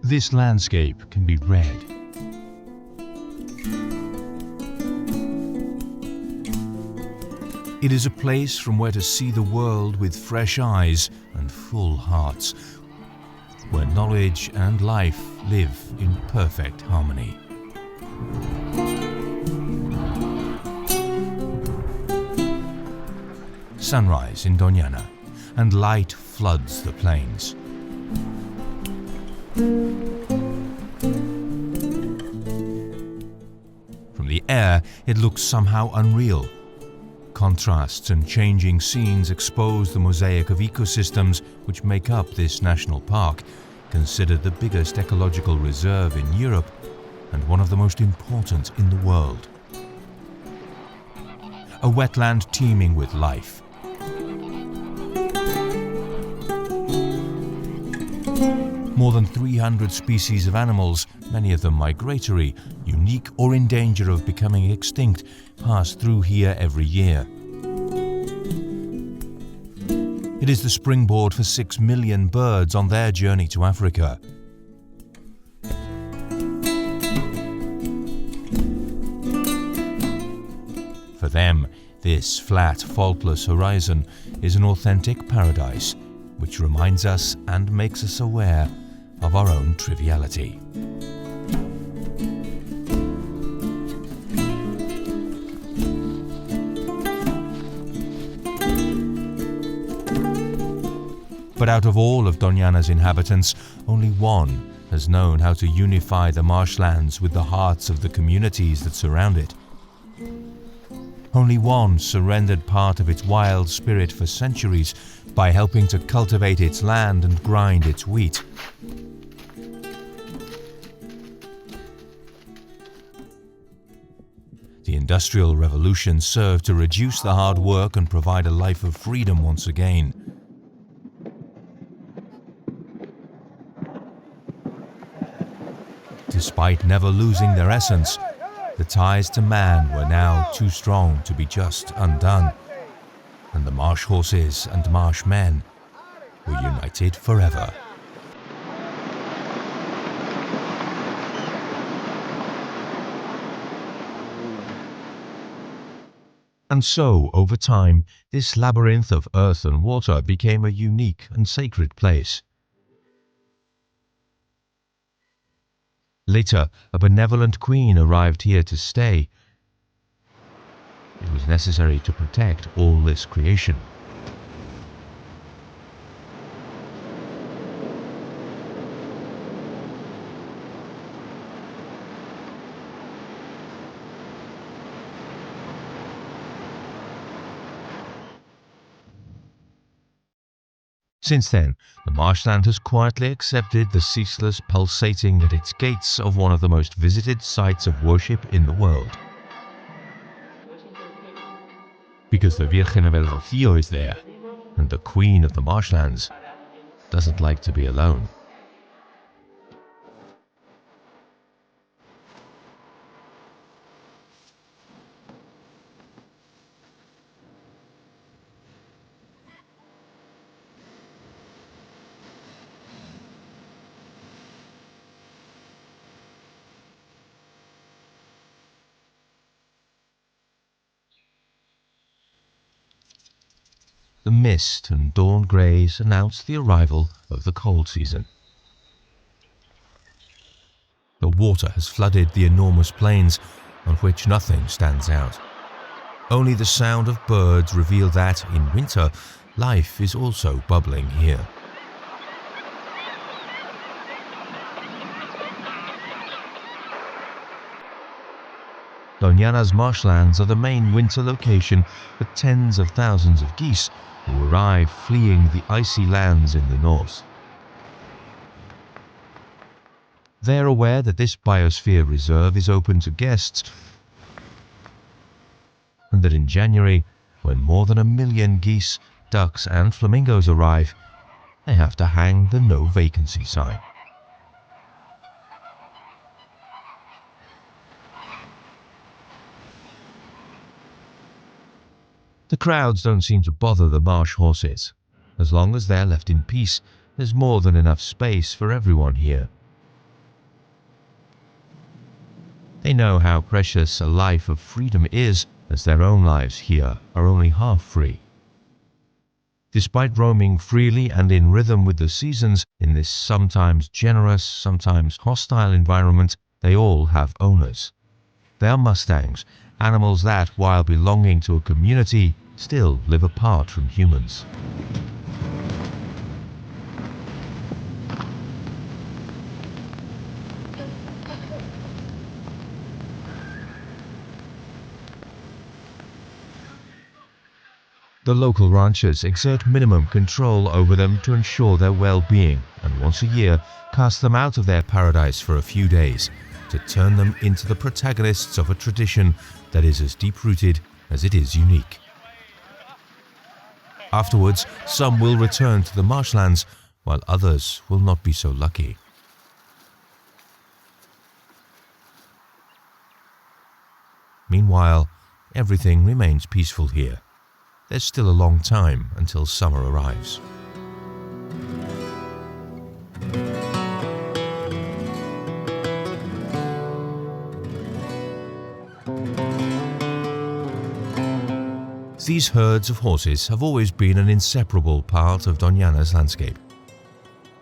This landscape can be read. It is a place from where to see the world with fresh eyes and full hearts, where knowledge and life live in perfect harmony. Sunrise in Doñana, and light floods the plains. From the air, it looks somehow unreal. Contrasts and changing scenes expose the mosaic of ecosystems which make up this national park, considered the biggest ecological reserve in Europe and one of the most important in the world. A wetland teeming with life. More than 300 species of animals, many of them migratory, unique or in danger of becoming extinct, pass through here every year. It is the springboard for 6 million birds on their journey to Africa. For them, this flat, faultless horizon is an authentic paradise, which reminds us and makes us aware of our own triviality. But out of all of Doñana's inhabitants, only one has known how to unify the marshlands with the hearts of the communities that surround it. Only one surrendered part of its wild spirit for centuries by helping to cultivate its land and grind its wheat. The Industrial Revolution served to reduce the hard work and provide a life of freedom once again. Despite never losing their essence, the ties to man were now too strong to be just undone, and the marsh horses and marsh men were united forever. And so, over time, this labyrinth of earth and water became a unique and sacred place. Later, a benevolent queen arrived here to stay. It was necessary to protect all this creation. Since then, the marshland has quietly accepted the ceaseless pulsating at its gates of one of the most visited sites of worship in the world. Because the Virgen del Rocío is there, and the Queen of the Marshlands doesn't like to be alone. The mist and dawn greys announce the arrival of the cold season. The water has flooded the enormous plains, on which nothing stands out. Only the sound of birds reveal that, in winter, life is also bubbling here. Doñana's marshlands are the main winter location for tens of thousands of geese who arrive fleeing the icy lands in the north. They are aware that this biosphere reserve is open to guests, and that in January, when more than 1 million geese, ducks and flamingos arrive, they have to hang the no vacancy sign. The crowds don't seem to bother the marsh horses. As long as they're left in peace, there's more than enough space for everyone here. They know how precious a life of freedom is, as their own lives here are only half free. Despite roaming freely and in rhythm with the seasons in this sometimes generous, sometimes hostile environment, they all have owners. They are mustangs, animals that, while belonging to a community, still live apart from humans. The local ranchers exert minimum control over them to ensure their well-being, and once a year cast them out of their paradise for a few days to turn them into the protagonists of a tradition that is as deep-rooted as it is unique. Afterwards, some will return to the marshlands, while others will not be so lucky. Meanwhile, everything remains peaceful here. There's still a long time until summer arrives. These herds of horses have always been an inseparable part of Doñana's landscape.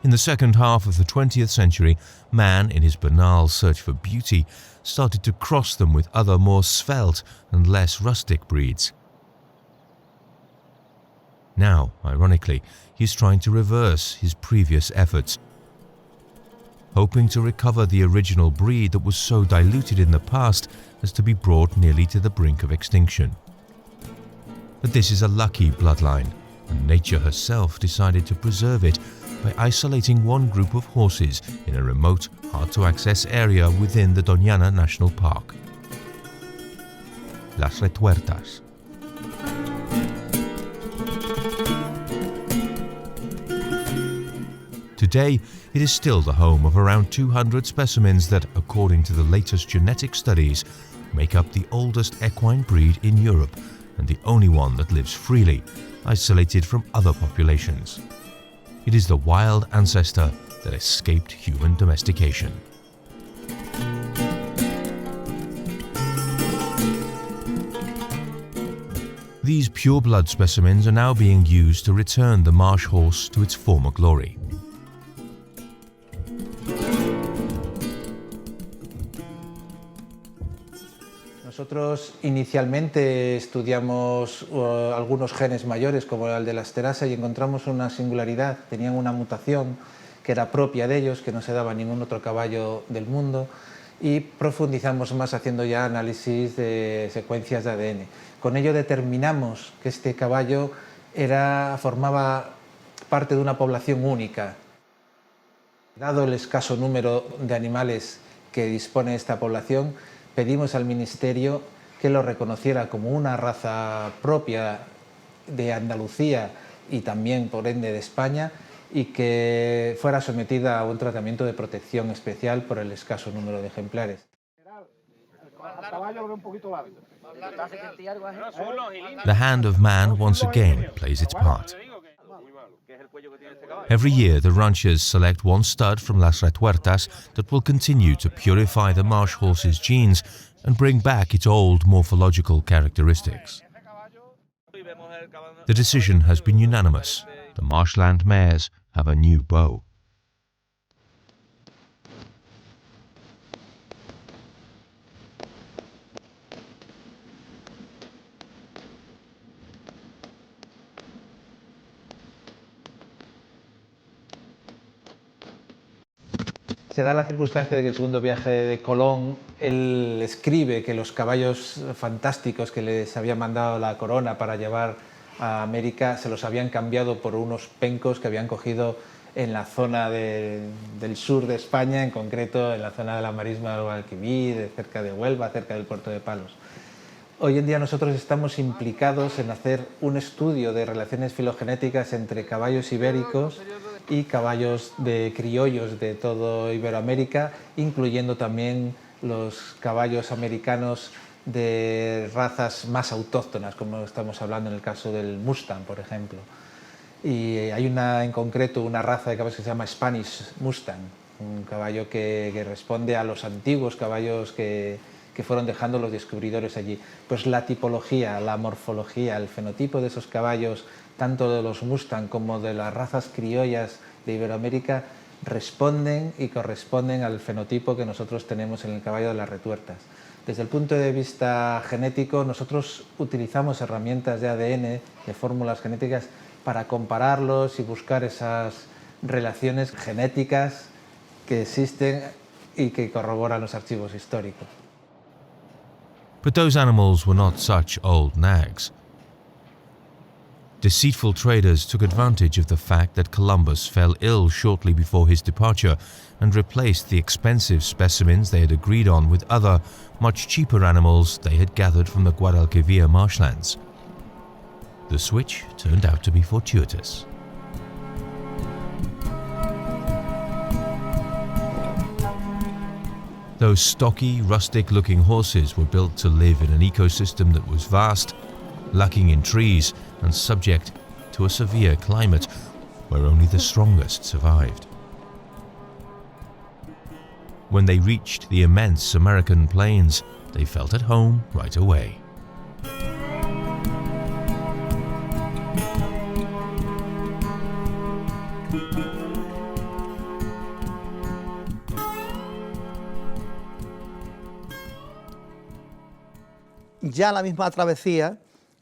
In the second half of the 20th century, man, in his banal search for beauty, started to cross them with other more svelte and less rustic breeds. Now, ironically, he's trying to reverse his previous efforts, hoping to recover the original breed that was so diluted in the past as to be brought nearly to the brink of extinction. But this is a lucky bloodline, and nature herself decided to preserve it by isolating one group of horses in a remote, hard-to-access area within the Doñana National Park. Las Retuertas. Today, it is still the home of around 200 specimens that, according to the latest genetic studies, make up the oldest equine breed in Europe and the only one that lives freely, isolated from other populations. It is the wild ancestor that escaped human domestication. These pure-blood specimens are now being used to return the marsh horse to its former glory. Nosotros inicialmente estudiamos algunos genes mayores como el de la esterasa y encontramos una singularidad. Tenían una mutación que era propia de ellos, que no se daba a ningún otro caballo del mundo, y profundizamos más haciendo ya análisis de secuencias de ADN. Con ello determinamos que este caballo formaba parte de una población única. Dado el escaso número de animales que dispone esta población, pedimos al Ministerio que lo reconociera como una raza propia de Andalucía y también, por ende, de España, y que fuera sometida a un tratamiento de protección especial por el escaso número de ejemplares. The hand of man once again plays its part. Every year, the ranchers select one stud from Las Retuertas that will continue to purify the marsh horse's genes and bring back its old morphological characteristics. The decision has been unanimous. The marshland mares have a new beau. Se da la circunstancia de que el segundo viaje de Colón, él escribe que los caballos fantásticos que les había mandado la corona para llevar a América se los habían cambiado por unos pencos que habían cogido en la zona del sur de España, en concreto en la zona de la marisma del Guadalquivir, cerca de Huelva, cerca del puerto de Palos. Hoy en día nosotros estamos implicados en hacer un estudio de relaciones filogenéticas entre caballos ibéricos y caballos de criollos de todo Iberoamérica, incluyendo también los caballos americanos de razas más autóctonas, como estamos hablando en el caso del Mustang, por ejemplo. Y hay en concreto una raza de caballos que se llama Spanish Mustang, un caballo que responde a los antiguos caballos que fueron dejando los descubridores allí. Pues la tipología, la morfología, el fenotipo de esos caballos, tanto de los Mustang como de las razas criollas de Iberoamérica, responden y corresponden al fenotipo que nosotros tenemos en el caballo de las retuertas. Desde el punto de vista genético, nosotros utilizamos herramientas de ADN, de fórmulas genéticas, para compararlos y buscar esas relaciones genéticas que existen y que corroboran los archivos históricos. But those animals were not such old nags. Deceitful traders took advantage of the fact that Columbus fell ill shortly before his departure and replaced the expensive specimens they had agreed on with other, much cheaper animals they had gathered from the Guadalquivir marshlands. The switch turned out to be fortuitous. Those stocky, rustic-looking horses were built to live in an ecosystem that was vast, lacking in trees and subject to a severe climate where only the strongest survived. When they reached the immense American plains, they felt at home right away. Ya la misma travesía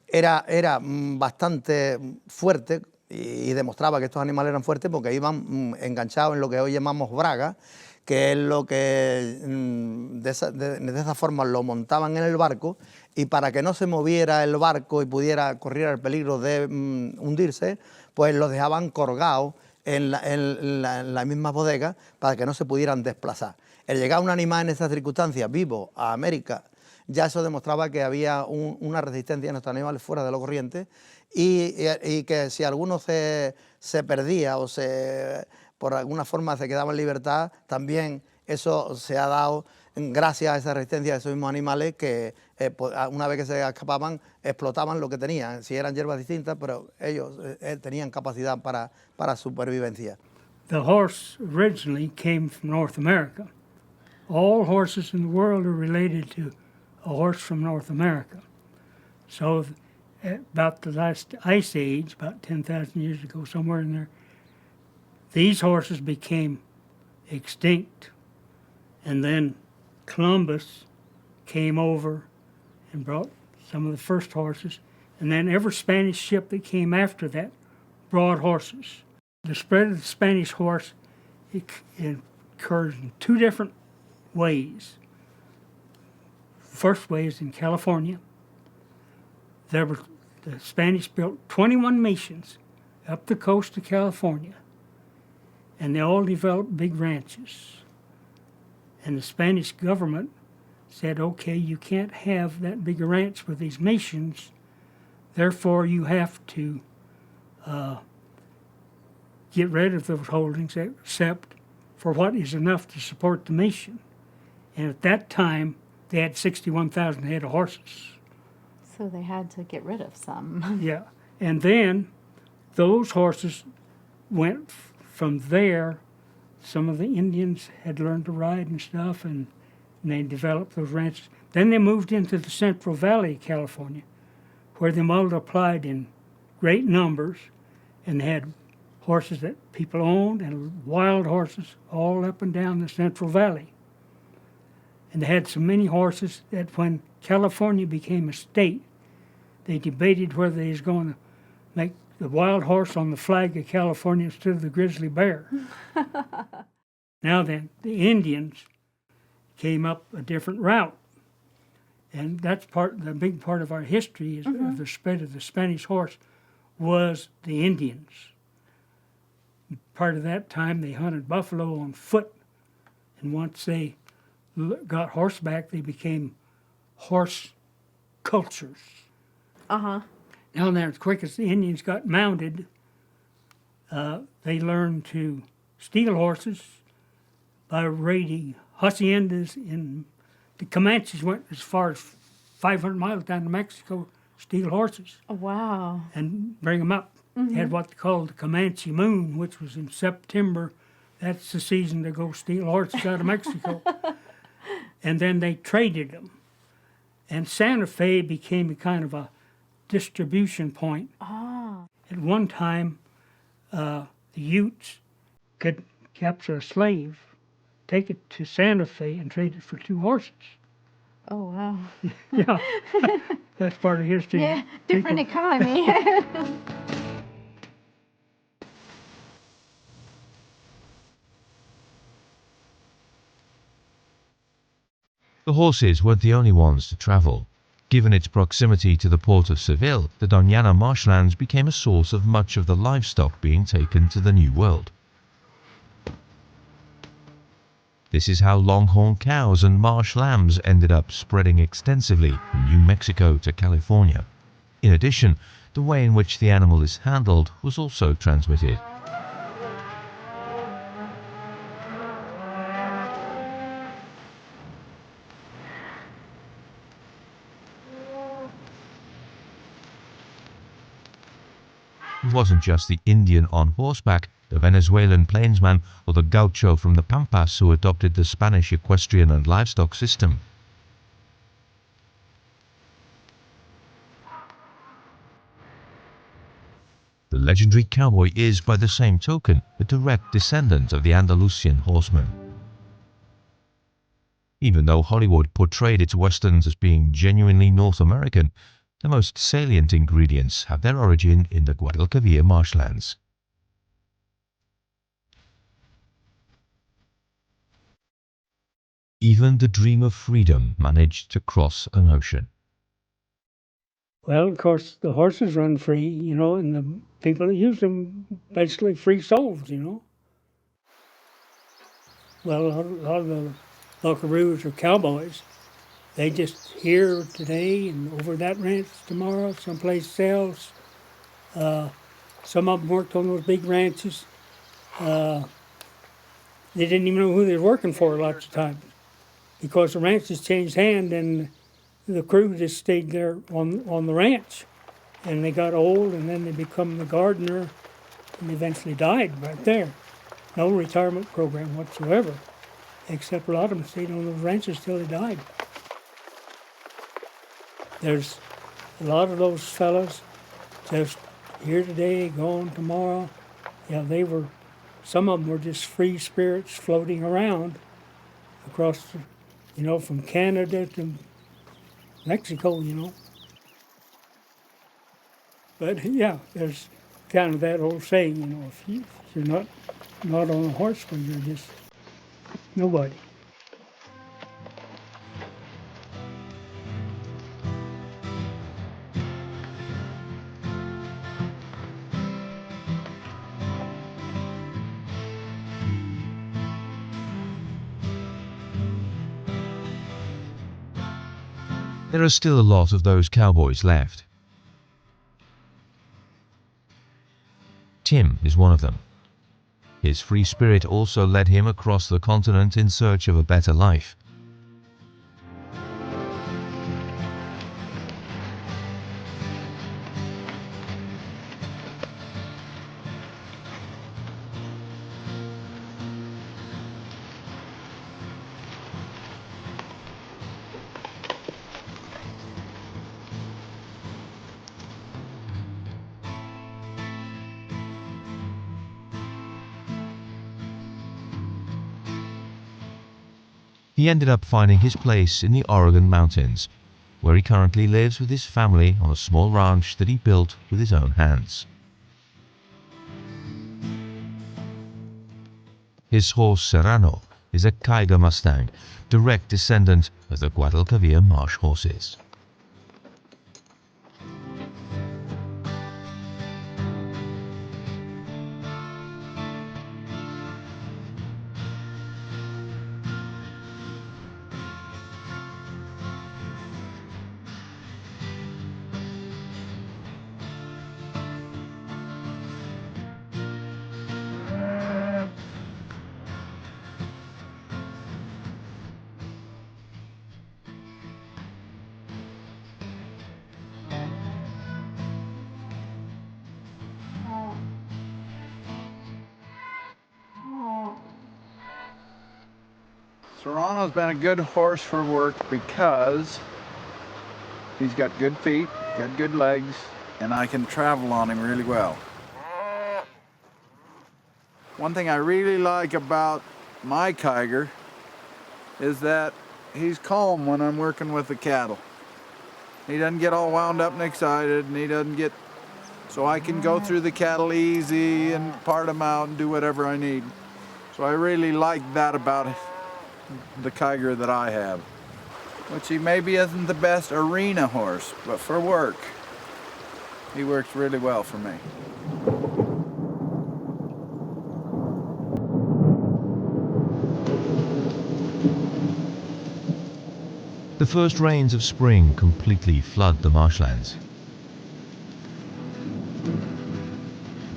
era bastante fuerte y demostraba que estos animales eran fuertes porque iban enganchados en lo que hoy llamamos braga, que es lo que de esa forma lo montaban en el barco, y para que no se moviera el barco y pudiera correr el peligro de hundirse, pues los dejaban colgados en la misma bodega para que no se pudieran desplazar. El llegar un animal en esas circunstancias vivo a América, ya eso demostraba que había una resistencia en estos animales fuera de lo corriente, y que si alguno se perdía o por alguna forma se quedaba en libertad, también eso se ha dado gracias a esa resistencia de esos mismos animales que una vez que se escapaban explotaban lo que tenían, si eran hierbas distintas, pero ellos tenían capacidad para supervivencia. The horse originally came from North America. All horses in the world are related to a horse from North America. So about the last ice age, about 10,000 years ago, somewhere in there, these horses became extinct. And then Columbus came over and brought some of the first horses. And then every Spanish ship that came after that brought horses. The spread of the Spanish horse occurs in two different ways. First way is in California. The Spanish built 21 missions up the coast of California, and they all developed big ranches. And the Spanish government said, okay, you can't have that big a ranch with these missions, therefore you have to get rid of those holdings except for what is enough to support the mission. And at that time, they had 61,000 head of horses. So they had to get rid of some. Yeah. And then those horses went from there. Some of the Indians had learned to ride and stuff, and they developed those ranches. Then they moved into the Central Valley of California, where they multiplied in great numbers, and they had horses that people owned and wild horses all up and down the Central Valley. And they had so many horses that when California became a state, they debated whether they was going to make the wild horse on the flag of California instead of the grizzly bear. Now then, the Indians came up a different route. And that's the big part of our history is of the spread of the Spanish horse was the Indians. Part of that time they hunted buffalo on foot, and once they got horseback, they became horse cultures. Uh-huh. Now, as quick as the Indians got mounted, they learned to steal horses by raiding haciendas. The Comanches went as far as 500 miles down to Mexico, steal horses. Oh, wow. And bring them up. They had what they called the Comanche Moon, which was in September That's the season to go steal horses out of Mexico. And then they traded them. And Santa Fe became a kind of a distribution point. At one time, the Utes could capture a slave, take it to Santa Fe, and trade it for 2 horses. Oh, wow. Yeah, that's part of history. Yeah, different People- economy. The horses weren't the only ones to travel. Given its proximity to the port of Seville, the Doñana marshlands became a source of much of the livestock being taken to the New World. This is how longhorn cows and marsh lambs ended up spreading extensively from New Mexico to California. In addition, the way in which the animal is handled was also transmitted. It wasn't just the Indian on horseback, the Venezuelan plainsman, or the gaucho from the Pampas who adopted the Spanish equestrian and livestock system. The legendary cowboy is, by the same token, a direct descendant of the Andalusian horseman. Even though Hollywood portrayed its westerns as being genuinely North American, the most salient ingredients have their origin in the Guadalquivir marshlands. Even the dream of freedom managed to cross an ocean. Well, of course, the horses run free, you know, and the people that use them basically free souls, you know. Well, a lot of the buckaroos or cowboys, they just here today and over that ranch tomorrow, someplace else. Some of them worked on those big ranches. They didn't even know who they were working for lots of times because the ranches changed hand and the crew just stayed there on the ranch. And they got old and then they become the gardener and eventually died right there. No retirement program whatsoever, except a lot of them stayed on those ranches till they died. There's a lot of those fellas just here today, gone tomorrow. Yeah, some of them were just free spirits floating around across, you know, from Canada to Mexico, you know. But yeah, there's kind of that old saying, you know, if you're not on a horse, well, you're just nobody. There are still a lot of those cowboys left. Tim is one of them. His free spirit also led him across the continent in search of a better life. He ended up finding his place in the Oregon mountains, where he currently lives with his family on a small ranch that he built with his own hands. His horse Serrano is a Kaiga Mustang, direct descendant of the Guadalquivir marsh horses. Serrano's been a good horse for work because he's got good feet, got good legs, and I can travel on him really well. One thing I really like about my Kiger is that he's calm when I'm working with the cattle. He doesn't get all wound up and excited, and he doesn't get... So I can go through the cattle easy and part them out and do whatever I need. So I really like that about the Kiger that I have. Which he maybe isn't the best arena horse, but for work, he works really well for me. The first rains of spring completely flood the marshlands.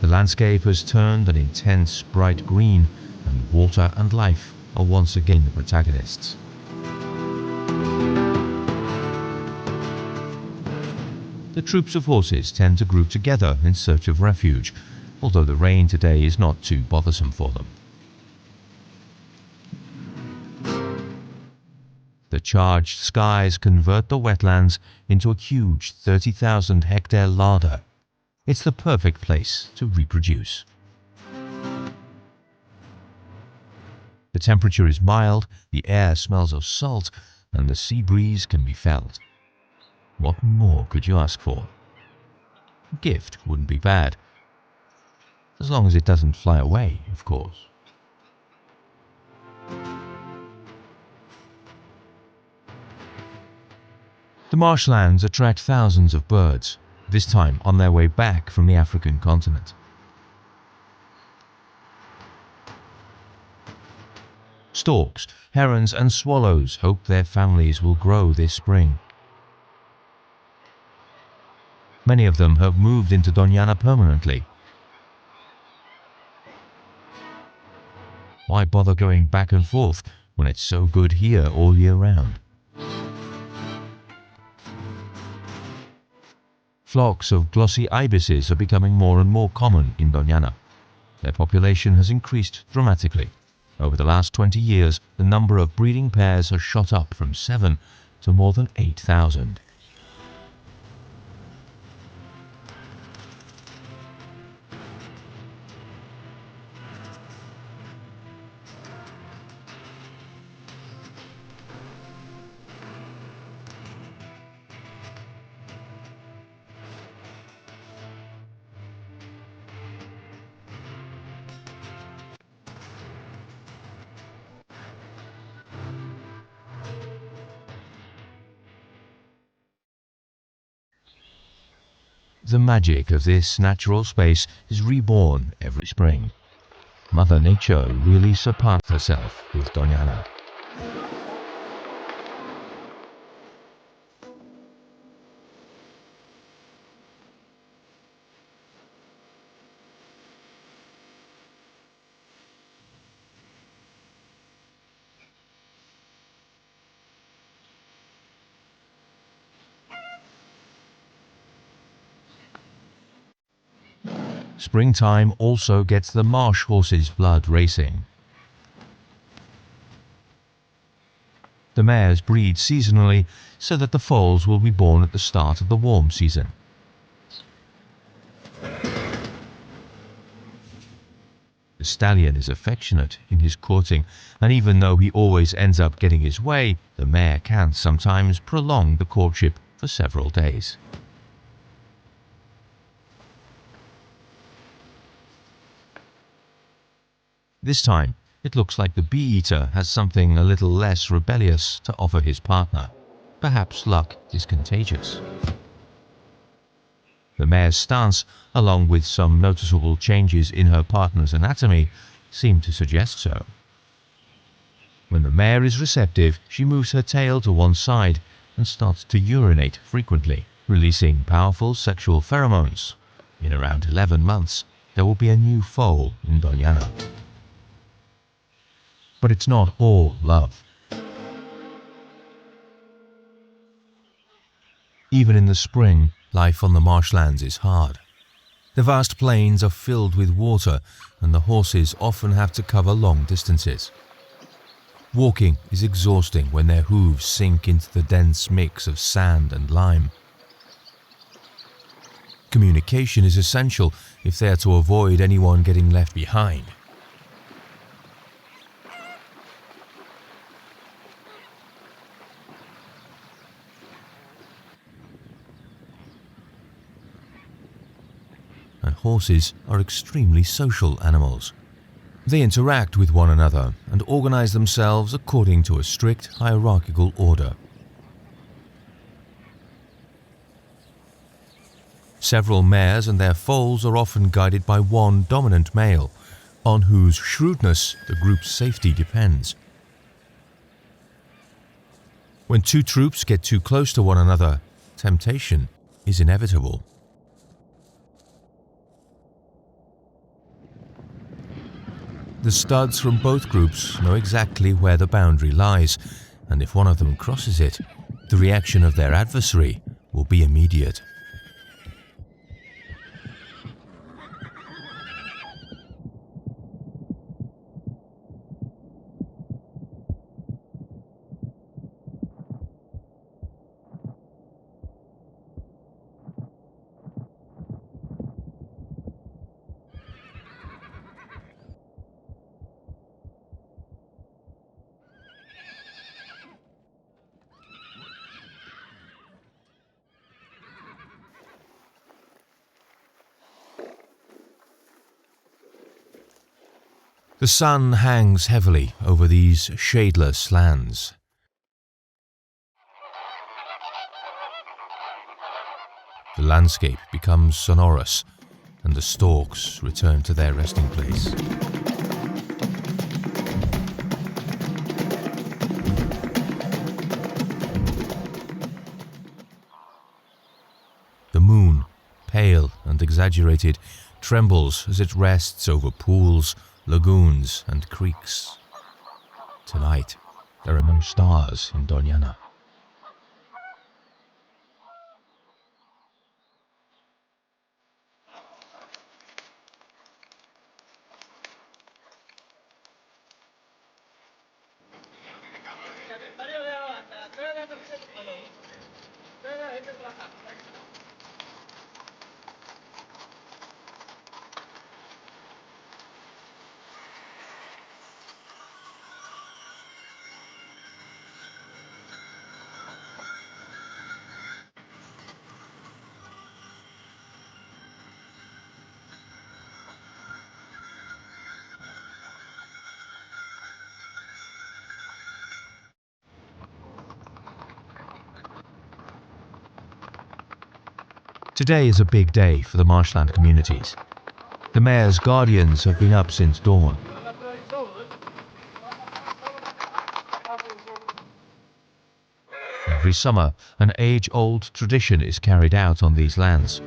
The landscape has turned an intense bright green, and water and life are once again the protagonists. The troops of horses tend to group together in search of refuge, although the rain today is not too bothersome for them. The charged skies convert the wetlands into a huge 30,000 hectare larder. It's the perfect place to reproduce. The temperature is mild, the air smells of salt, and the sea breeze can be felt. What more could you ask for? A gift wouldn't be bad. As long as it doesn't fly away, of course. The marshlands attract thousands of birds, this time on their way back from the African continent. Storks, herons and swallows hope their families will grow this spring. Many of them have moved into Doñana permanently. Why bother going back and forth when it's so good here all year round? Flocks of glossy ibises are becoming more and more common in Doñana. Their population has increased dramatically. Over the last 20 years, the number of breeding pairs has shot up from 7 to more than 8,000. The magic of this natural space is reborn every spring. Mother Nature really surpassed herself with Doñana. Springtime also gets the marsh horses' blood racing. The mares breed seasonally so that the foals will be born at the start of the warm season. The stallion is affectionate in his courting, and even though he always ends up getting his way, the mare can sometimes prolong the courtship for several days. This time, it looks like the bee-eater has something a little less rebellious to offer his partner. Perhaps luck is contagious. The mare's stance, along with some noticeable changes in her partner's anatomy, seem to suggest so. When the mare is receptive, she moves her tail to one side and starts to urinate frequently, releasing powerful sexual pheromones. In around 11 months, there will be a new foal in Doñana. But it's not all love. Even in the spring, life on the marshlands is hard. The vast plains are filled with water, and the horses often have to cover long distances. Walking is exhausting when their hooves sink into the dense mix of sand and lime. Communication is essential if they are to avoid anyone getting left behind. And horses are extremely social animals. They interact with one another and organize themselves according to a strict hierarchical order. Several mares and their foals are often guided by one dominant male, on whose shrewdness the group's safety depends. When two troops get too close to one another, temptation is inevitable. The studs from both groups know exactly where the boundary lies, and if one of them crosses it, the reaction of their adversary will be immediate. The sun hangs heavily over these shadeless lands. The landscape becomes sonorous, and the storks return to their resting place. The moon, pale and exaggerated, trembles as it rests over pools, lagoons and creeks. Tonight, there are no stars in Doñana. Today is a big day for the marshland communities. The mayor's guardians have been up since dawn. Every summer, an age-old tradition is carried out on these lands.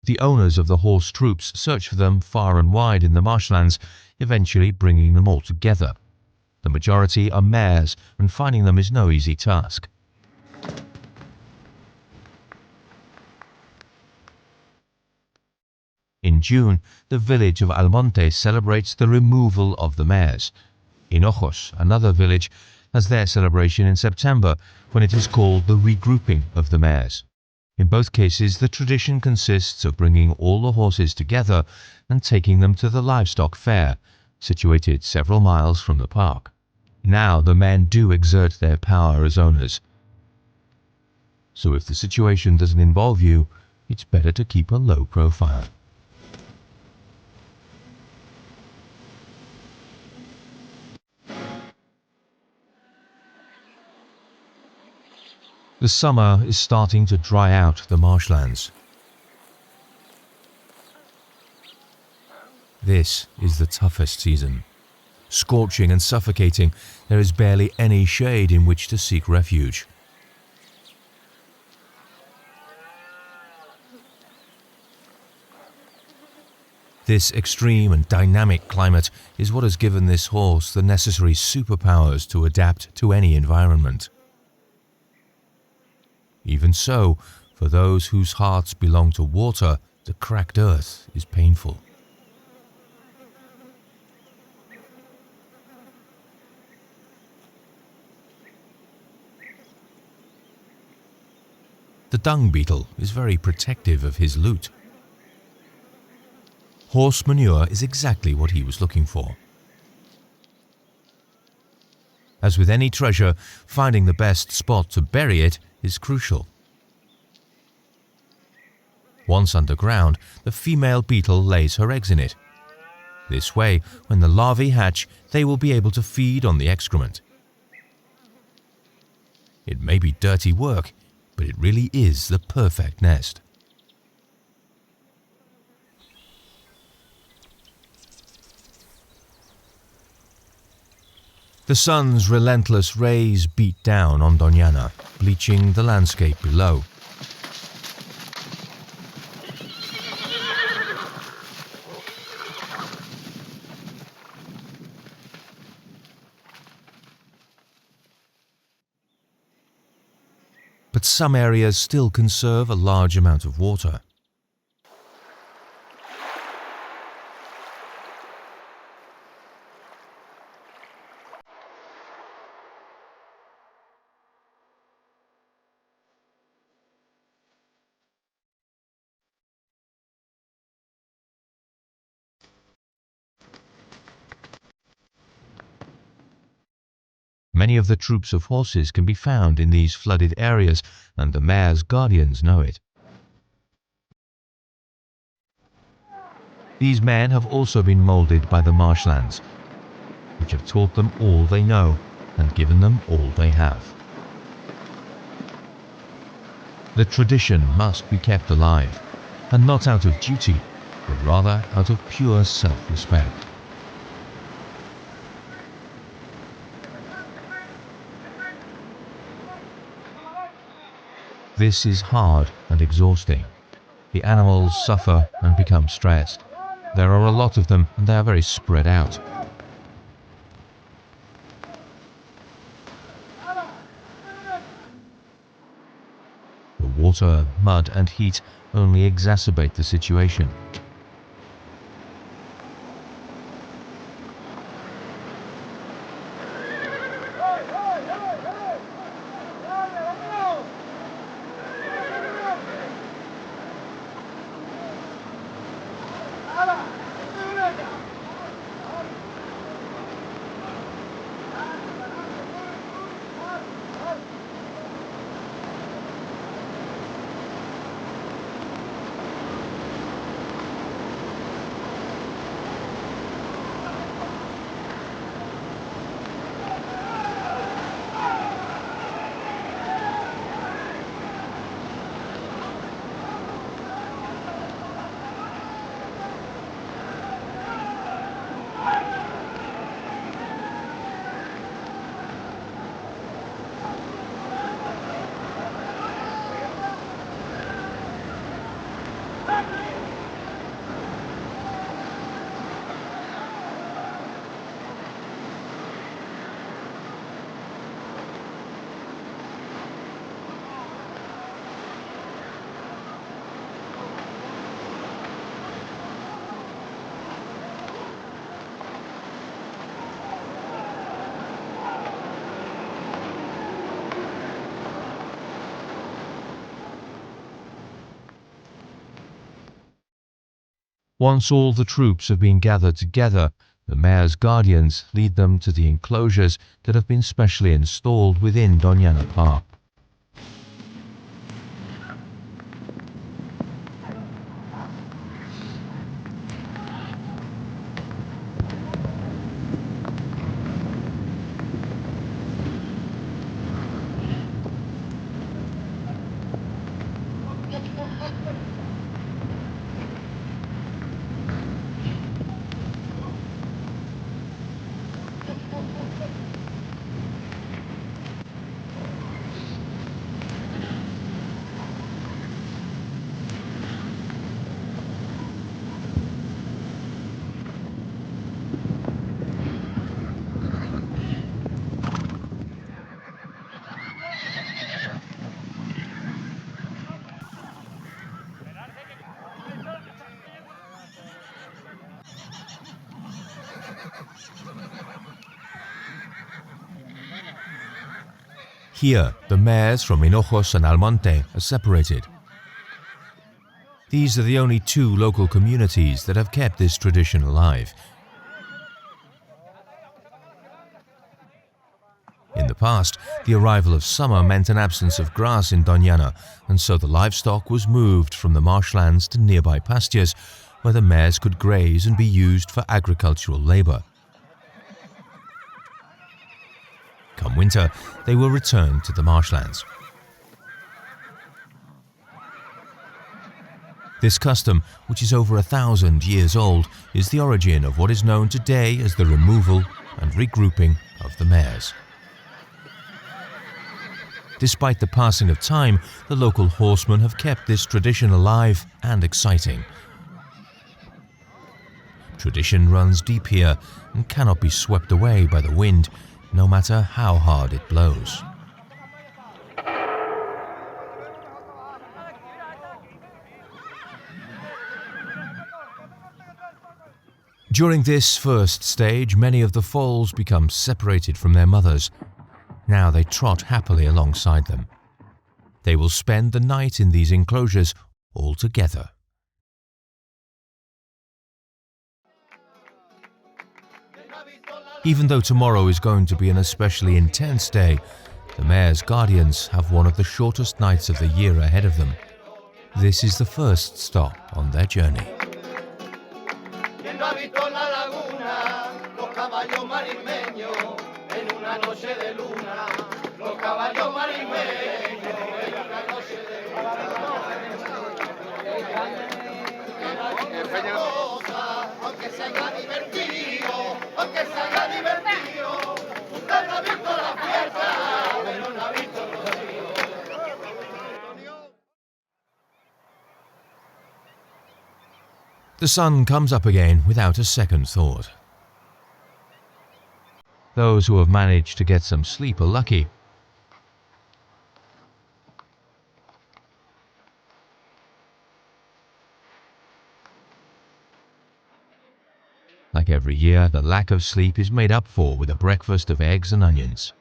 The owners of the horse troops search for them far and wide in the marshlands, eventually bringing them all together. The majority are mares, and finding them is no easy task. In June, the village of Almonte celebrates the removal of the mares. Hinojos, another village, has their celebration in September, when it is called the regrouping of the mares. In both cases, the tradition consists of bringing all the horses together and taking them to the livestock fair, situated several miles from the park. Now the men do exert their power as owners. So if the situation doesn't involve you, it's better to keep a low profile. The summer is starting to dry out the marshlands. This is the toughest season. Scorching and suffocating, there is barely any shade in which to seek refuge. This extreme and dynamic climate is what has given this horse the necessary superpowers to adapt to any environment. Even so, for those whose hearts belong to water, the cracked earth is painful. dung beetle is very protective of his loot. Horse manure is exactly what he was looking for. As with any treasure, finding the best spot to bury it is crucial. Once underground, the female beetle lays her eggs in it. This way, when the larvae hatch, they will be able to feed on the excrement. It may be dirty work, but it really is the perfect nest. The sun's relentless rays beat down on Doñana, bleaching the landscape below. But some areas still conserve a large amount of water. Many of the troops of horses can be found in these flooded areas, and the mayor's guardians know it. These men have also been molded by the marshlands, which have taught them all they know and given them all they have. The tradition must be kept alive, and not out of duty, but rather out of pure self-respect. This is hard and exhausting. The animals suffer and become stressed. There are a lot of them, and they are very spread out. The water, mud and heat only exacerbate the situation. Once all the troops have been gathered together, the mayor's guardians lead them to the enclosures that have been specially installed within Doñana Park. Here, the mares from Hinojos and Almonte are separated. These are the only two local communities that have kept this tradition alive. In the past, the arrival of summer meant an absence of grass in Doñana, and so the livestock was moved from the marshlands to nearby pastures, where the mares could graze and be used for agricultural labor. Come winter, they were returned to the marshlands. This custom, which is over 1,000 years old, is the origin of what is known today as the removal and regrouping of the mares. Despite the passing of time, the local horsemen have kept this tradition alive and exciting. Tradition runs deep here and cannot be swept away by the wind, no matter how hard it blows. During this first stage, many of the foals become separated from their mothers. Now they trot happily alongside them. They will spend the night in these enclosures all together. Even though tomorrow is going to be an especially intense day, the mare's guardians have one of the shortest nights of the year ahead of them. This is the first stop on their journey. The sun comes up again without a second thought. Those who have managed to get some sleep are lucky. Like every year, the lack of sleep is made up for with a breakfast of eggs and onions.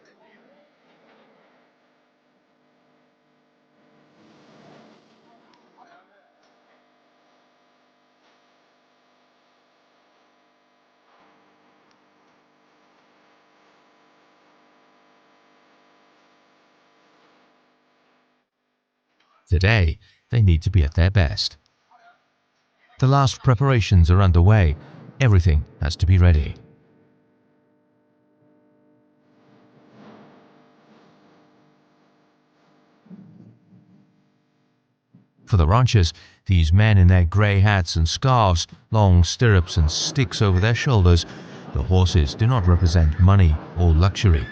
Today, they need to be at their best. The last preparations are underway. Everything has to be ready. For the ranchers, these men in their grey hats and scarves, long stirrups and sticks over their shoulders, the horses do not represent money or luxury.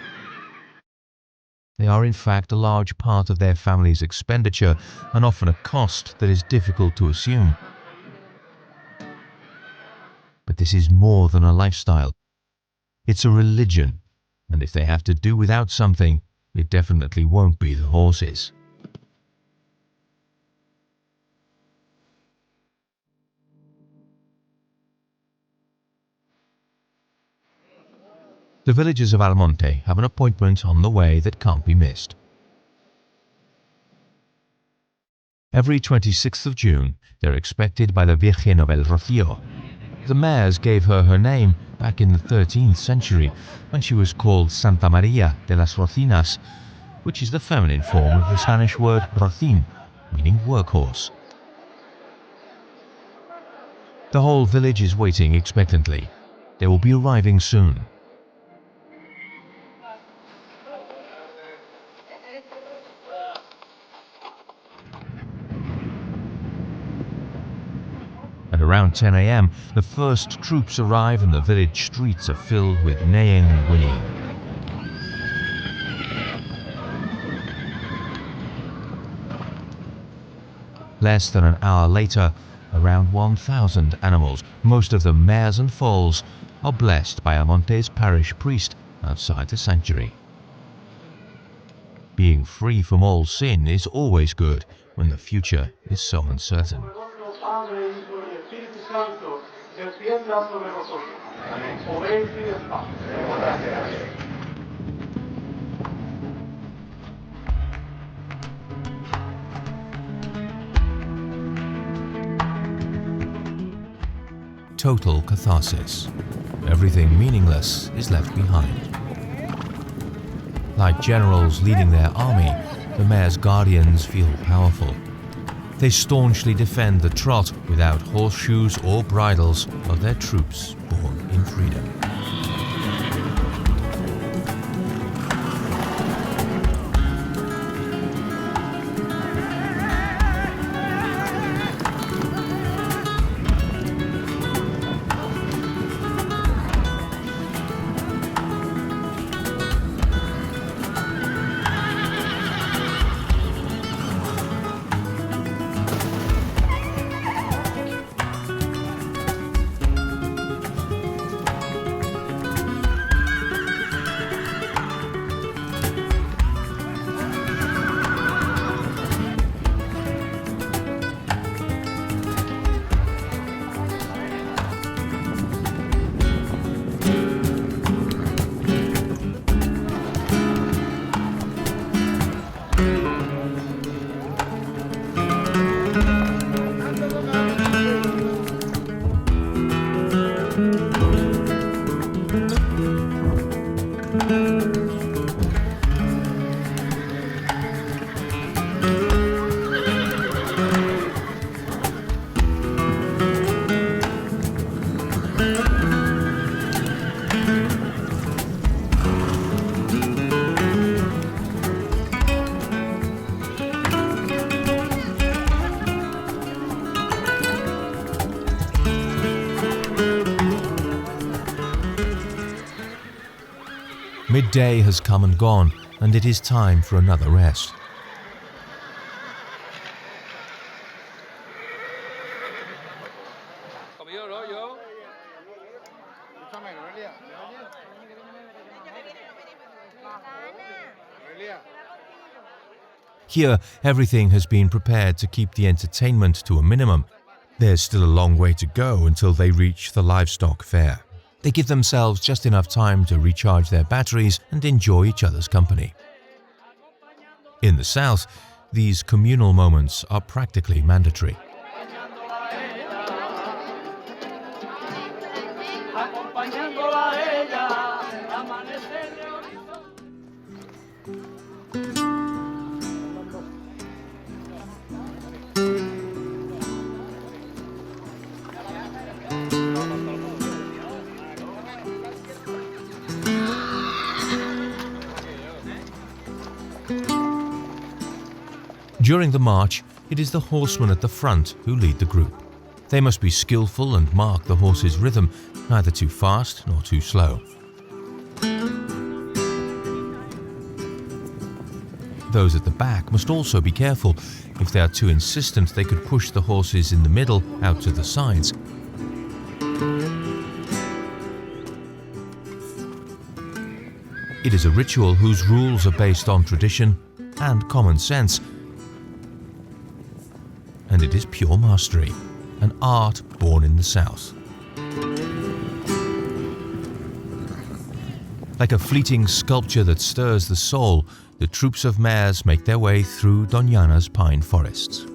They are in fact a large part of their family's expenditure and often a cost that is difficult to assume. But this is more than a lifestyle. It's a religion, and if they have to do without something, it definitely won't be the horses. The villagers of Almonte have an appointment on the way that can't be missed. Every 26th of June, they're expected by the Virgen of el Rocío. The mares gave her name back in the 13th century when she was called Santa María de las Rocinas, which is the feminine form of the Spanish word rocín, meaning workhorse. The whole village is waiting expectantly. They will be arriving soon. At around 10 a.m., the first troops arrive and the village streets are filled with neighing and whinnying. Less than an hour later, around 1,000 animals, most of them mares and foals, are blessed by Almonte's parish priest outside the sanctuary. Being free from all sin is always good when the future is so uncertain. total catharsis. Everything meaningless is left behind. Like generals leading their army, the mare's guardians feel powerful. They staunchly defend the trot without horseshoes or bridles of their troops born in freedom. Midday has come and gone, and it is time for another rest. Here, everything has been prepared to keep the entertainment to a minimum. There's still a long way to go until they reach the livestock fair. They give themselves just enough time to recharge their batteries and enjoy each other's company. In the south, these communal moments are practically mandatory. During the march, it is the horsemen at the front who lead the group. They must be skillful and mark the horse's rhythm, neither too fast nor too slow. Those at the back must also be careful. If they are too insistent, they could push the horses in the middle out to the sides. It is a ritual whose rules are based on tradition and common sense. And it is pure mastery, an art born in the south. Like a fleeting sculpture that stirs the soul, the troops of mares make their way through Doñana's pine forests.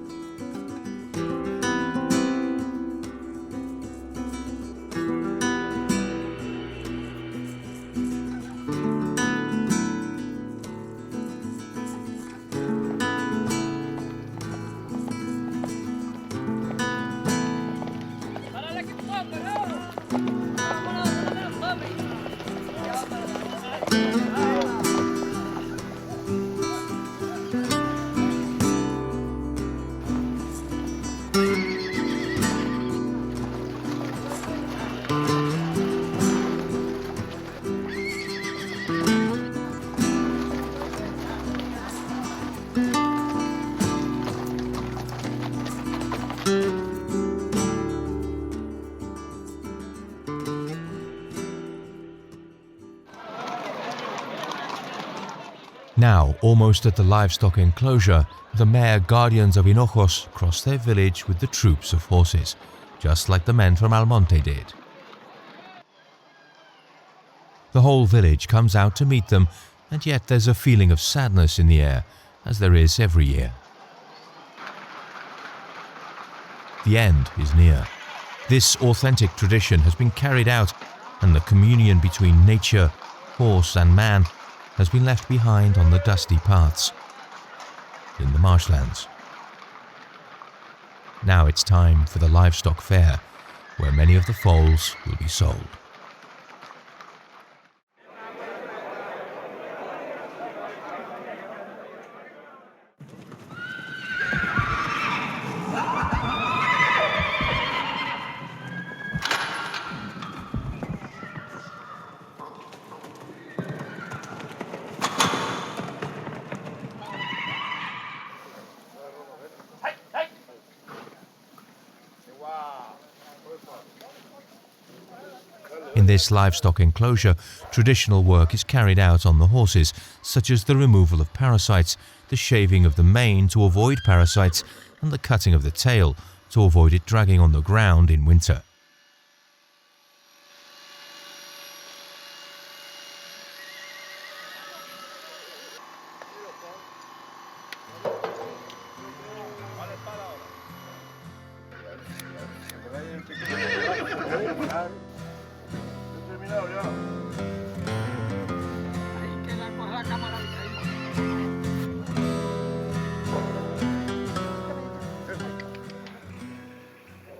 Now, almost at the livestock enclosure, the mare guardians of Hinojos cross their village with the troops of horses, just like the men from Almonte did. The whole village comes out to meet them, and yet there's a feeling of sadness in the air, as there is every year. The end is near. This authentic tradition has been carried out, and the communion between nature, horse and man has been left behind on the dusty paths in the marshlands. Now it's time for the livestock fair, where many of the foals will be sold. In this livestock enclosure, traditional work is carried out on the horses, such as the removal of parasites, the shaving of the mane to avoid parasites, and the cutting of the tail to avoid it dragging on the ground in winter.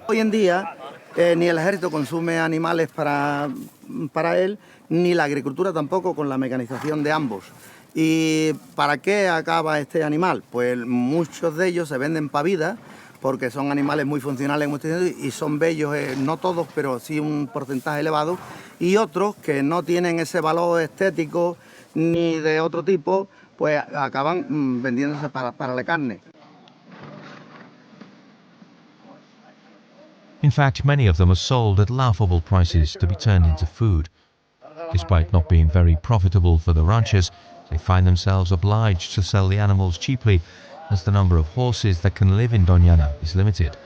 Hoy en día ni el ejército consume animales para él, ni la agricultura tampoco, con la mecanización de ambos. ¿Y para qué acaba este animal? Pues muchos de ellos se venden para vida, porque son animales muy funcionales y son bellos, no todos, pero sí un porcentaje elevado, y otros que no tienen ese valor estético ni de otro tipo, pues acaban vendiéndose para la carne. In fact, many of them are sold at laughable prices to be turned into food. Despite not being very profitable for the ranchers, they find themselves obliged to sell the animals cheaply, as the number of horses that can live in Doñana is limited.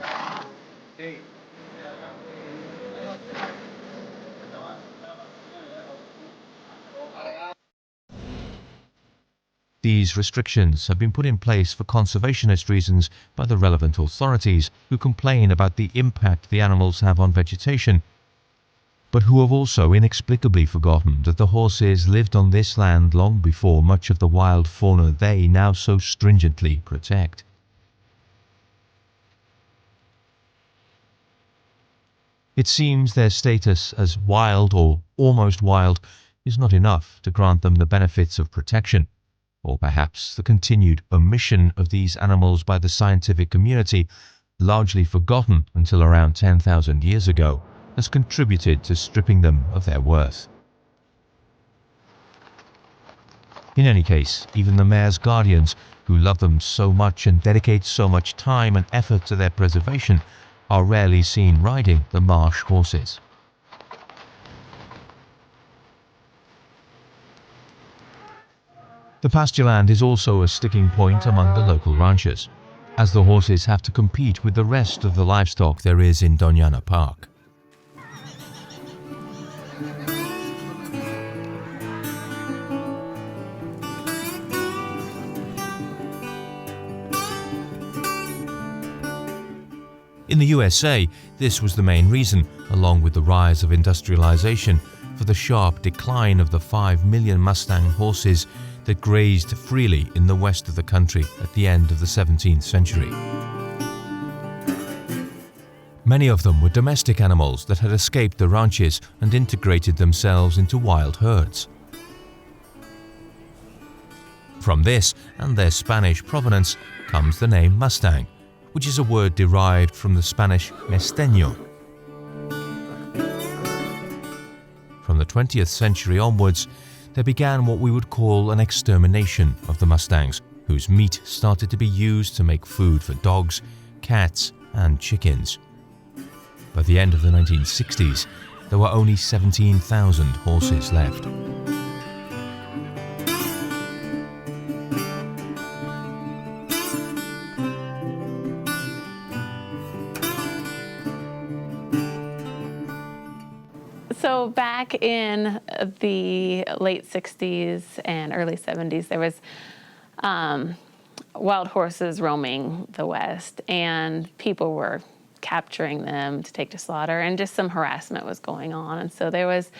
These restrictions have been put in place for conservationist reasons by the relevant authorities, who complain about the impact the animals have on vegetation, but who have also inexplicably forgotten that the horses lived on this land long before much of the wild fauna they now so stringently protect. It seems their status as wild or almost wild is not enough to grant them the benefits of protection, or perhaps the continued omission of these animals by the scientific community, largely forgotten until around 10,000 years ago, has contributed to stripping them of their worth. In any case, even the mare's guardians, who love them so much and dedicate so much time and effort to their preservation, are rarely seen riding the marsh horses. The pasture land is also a sticking point among the local ranchers, as the horses have to compete with the rest of the livestock there is in Doñana Park. In the USA, this was the main reason, along with the rise of industrialization, for the sharp decline of the 5 million Mustang horses that grazed freely in the west of the country at the end of the 17th century. Many of them were domestic animals that had escaped the ranches and integrated themselves into wild herds. From this and their Spanish provenance comes the name Mustang, which is a word derived from the Spanish mesteño. From the 20th century onwards, there began what we would call an extermination of the Mustangs, whose meat started to be used to make food for dogs, cats, and chickens. By the end of the 1960s, there were only 17,000 horses left. So back in the late 60s and early 70s, there was wild horses roaming the West, and people were capturing them to take to slaughter, and just some harassment was going on. And so there was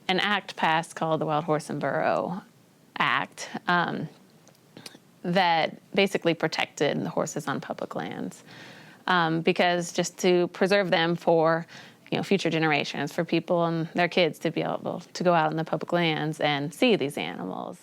an act passed called the Wild Horse and Burro Act that basically protected the horses on public lands, because just to preserve them for future generations, for people and their kids to be able to go out in the public lands and see these animals.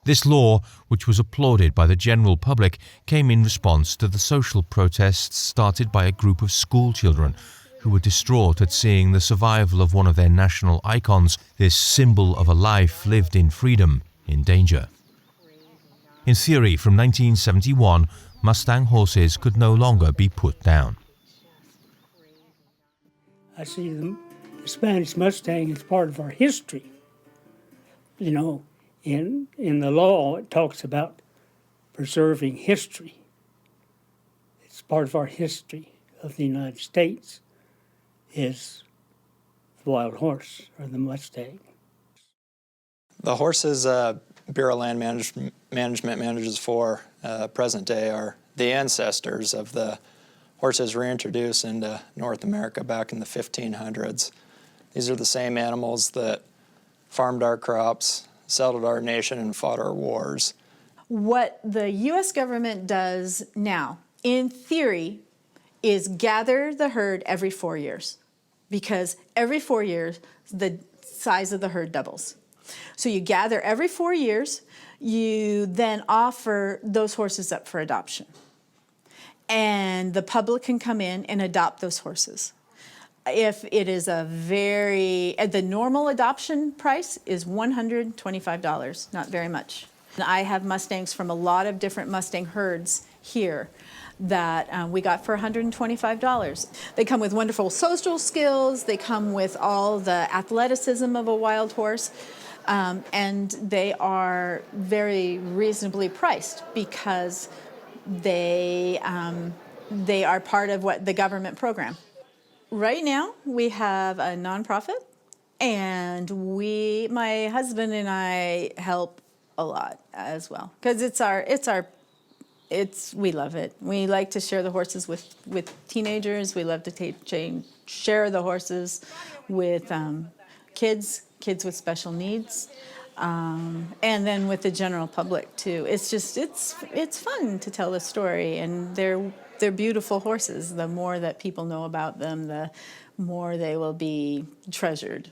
This law, which was applauded by the general public, came in response to the social protests started by a group of school children who were distraught at seeing the survival of one of their national icons, this symbol of a life lived in freedom, in danger. In theory, from 1971, Mustang horses could no longer be put down. I see the Spanish Mustang as part of our history. In the law, it talks about preserving history. It's part of our history of the United States is the wild horse or the Mustang. The horses Bureau of Land Management manages for present day are the ancestors of the horses reintroduced into North America back in the 1500s. These are the same animals that farmed our crops, settled our nation, and fought our wars. What the U.S. government does now, in theory, is gather the herd every 4 years, because every 4 years, the size of the herd doubles. So you gather every 4 years, you then offer those horses up for adoption. And the public can come in and adopt those horses. If it is the normal adoption price is $125, not very much. I have Mustangs from a lot of different Mustang herds here that we got for $125. They come with wonderful social skills, they come with all the athleticism of a wild horse, and they are very reasonably priced because they are part of the government program. Right now, we have a nonprofit, and my husband and I help a lot as well, because we love it. We like to share the horses with teenagers. We love to share the horses with kids with special needs, and then with the general public too. It's fun to tell a story, and they're beautiful horses. The more that people know about them, the more they will be treasured.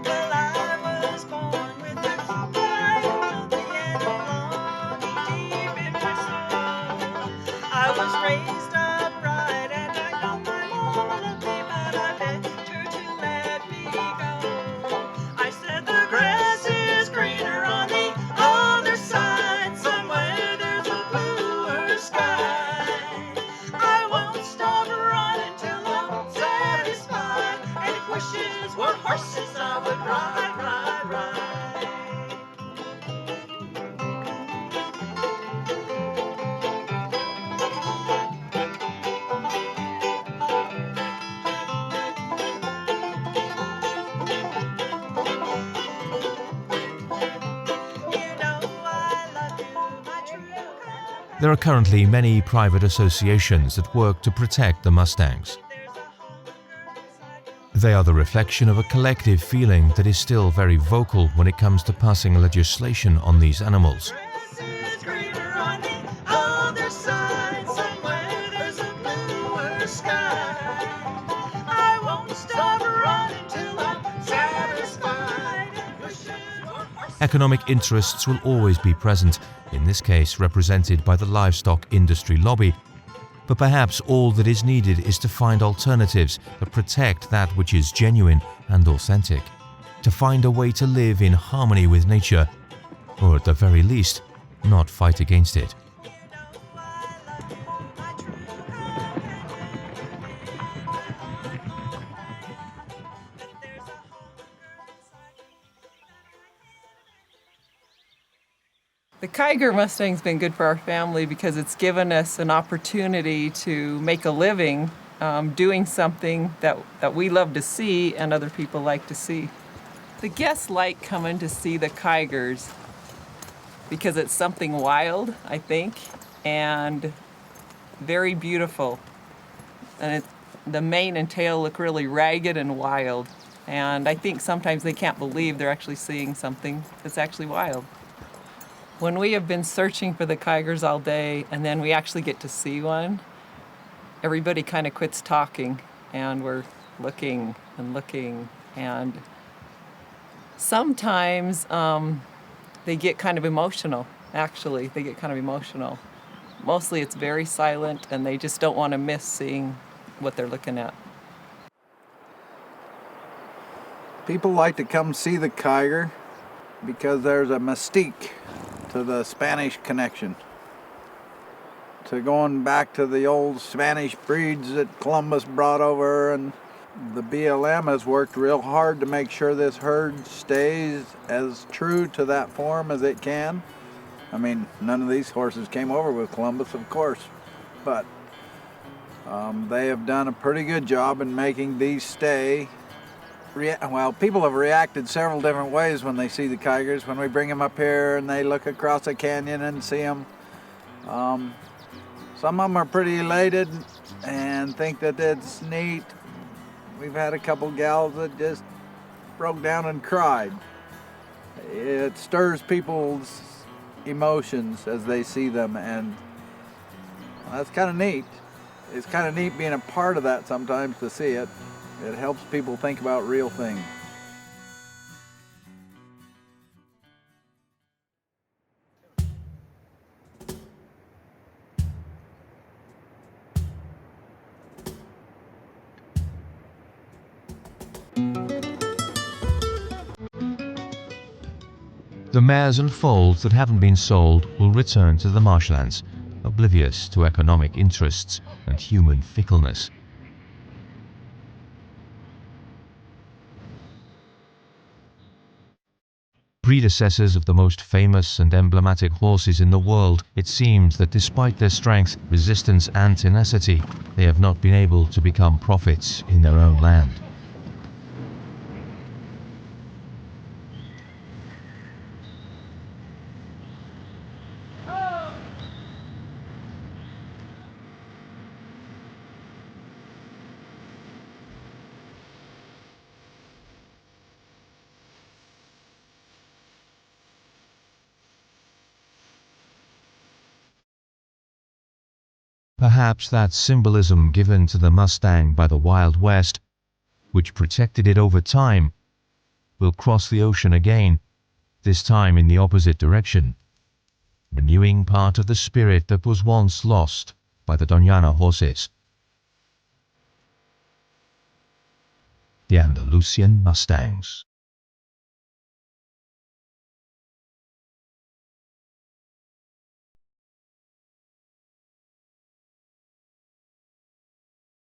Well, I was born with a copper the animal deep in my soul. I was raised upright and I know my mama loved me, but I begged her to let me go. I said the grass is greener on the other side, somewhere there's a bluer sky. I won't stop running till I'm satisfied, and if wishes were horses I would ride, ride, ride. There are currently many private associations that work to protect the Mustangs. They are the reflection of a collective feeling that is still very vocal when it comes to passing legislation on these animals. Economic interests will always be present, in this case represented by the livestock industry lobby. But perhaps all that is needed is to find alternatives that protect that which is genuine and authentic, to find a way to live in harmony with nature, or at the very least, not fight against it. The Kiger Mustang's been good for our family because it's given us an opportunity to make a living doing something that we love to see and other people like to see. The guests like coming to see the Kaigers because it's something wild, I think, and very beautiful. And the mane and tail look really ragged and wild. And I think sometimes they can't believe they're actually seeing something that's actually wild. When we have been searching for the Kaigers all day and then we actually get to see one, everybody kind of quits talking and we're looking and looking. And sometimes they get kind of emotional, actually. They get kind of emotional. Mostly it's very silent and they just don't want to miss seeing what they're looking at. People like to come see the Kiger because there's a mystique to the Spanish connection, to going back to the old Spanish breeds that Columbus brought over, and the BLM has worked real hard to make sure this herd stays as true to that form as it can. I mean, none of these horses came over with Columbus, of course, but they have done a pretty good job in making these stay. Well, people have reacted several different ways when they see the Kigers. When we bring them up here and they look across a canyon and see them, some of them are pretty elated and think that it's neat. We've had a couple gals that just broke down and cried. It stirs people's emotions as they see them, and that's kind of neat. It's kind of neat being a part of that sometimes to see it. It helps people think about real things. The mares and foals that haven't been sold will return to the marshlands, oblivious to economic interests and human fickleness. Predecessors of the most famous and emblematic horses in the world, it seems that despite their strength, resistance and tenacity, they have not been able to become prophets in their own land. Perhaps that symbolism given to the Mustang by the Wild West, which protected it over time, will cross the ocean again, this time in the opposite direction, renewing part of the spirit that was once lost by the Doñana horses. The Andalusian Mustangs.